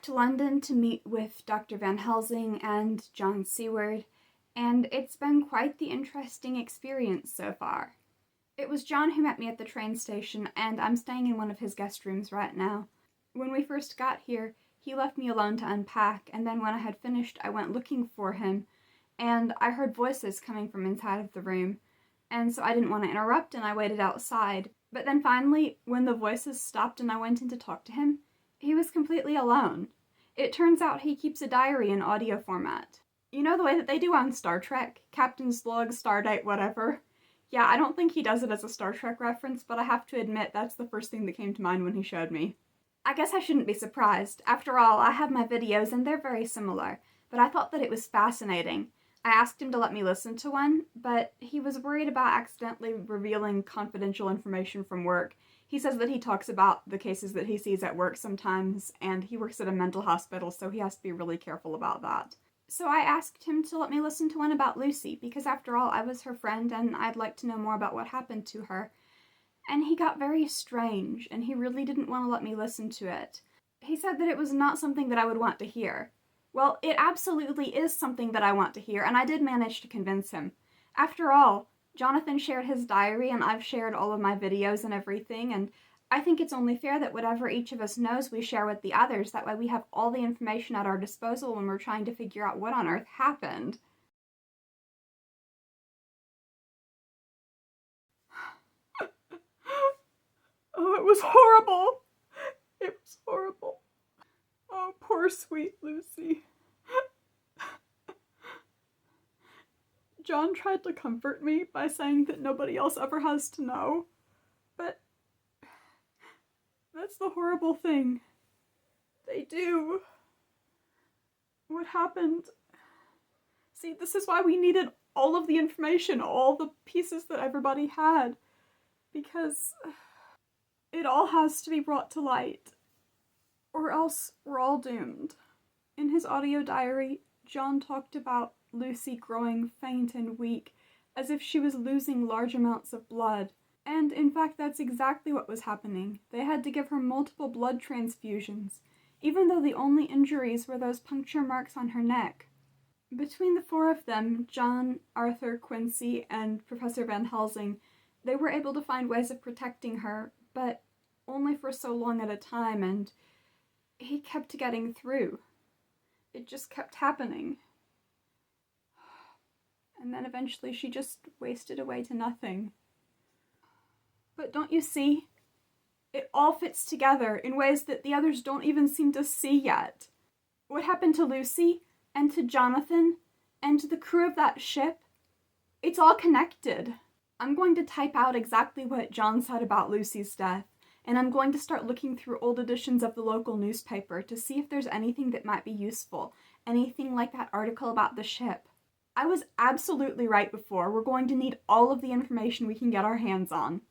to London to meet with Dr. Van Helsing and John Seward, and it's been quite the interesting experience so far. It was John who met me at the train station, and I'm staying in one of his guest rooms right now. When we first got here, he left me alone to unpack, and then when I had finished, I went looking for him, and I heard voices coming from inside of the room, and so I didn't want to interrupt, and I waited outside. But then finally, when the voices stopped and I went in to talk to him, he was completely alone. It turns out he keeps a diary in audio format. You know the way that they do on Star Trek? Captain's log, stardate, whatever. Yeah, I don't think he does it as a Star Trek reference, but I have to admit that's the first thing that came to mind when he showed me. I guess I shouldn't be surprised. After all, I have my videos and they're very similar, but I thought that it was fascinating. I asked him to let me listen to one, but he was worried about accidentally revealing confidential information from work. He says that he talks about the cases that he sees at work sometimes, and he works at a mental hospital, so he has to be really careful about that. So I asked him to let me listen to one about Lucy, because after all, I was her friend and I'd like to know more about what happened to her. And he got very strange, and he really didn't want to let me listen to it. He said that it was not something that I would want to hear. Well, it absolutely is something that I want to hear, and I did manage to convince him. After all, Jonathan shared his diary, and I've shared all of my videos and everything, and I think it's only fair that whatever each of us knows we share with the others. That way we have all the information at our disposal when we're trying to figure out what on earth happened. Oh, it was horrible. It was horrible. Oh, poor sweet Lucy. John tried to comfort me by saying that nobody else ever has to know, but that's the horrible thing. They do. What happened? See, this is why we needed all of the information, all the pieces that everybody had, because it all has to be brought to light, or else we're all doomed. In his audio diary, John talked about Lucy growing faint and weak, as if she was losing large amounts of blood. And in fact, that's exactly what was happening. They had to give her multiple blood transfusions, even though the only injuries were those puncture marks on her neck. Between the four of them, John, Arthur, Quincy, and Professor Van Helsing, they were able to find ways of protecting her, but only for so long at a time, and he kept getting through. It just kept happening. And then eventually she just wasted away to nothing. But don't you see? It all fits together in ways that the others don't even seem to see yet. What happened to Lucy, and to Jonathan, and to the crew of that ship? It's all connected. I'm going to type out exactly what John said about Lucy's death, and I'm going to start looking through old editions of the local newspaper to see if there's anything that might be useful, anything like that article about the ship. I was absolutely right before. We're going to need all of the information we can get our hands on.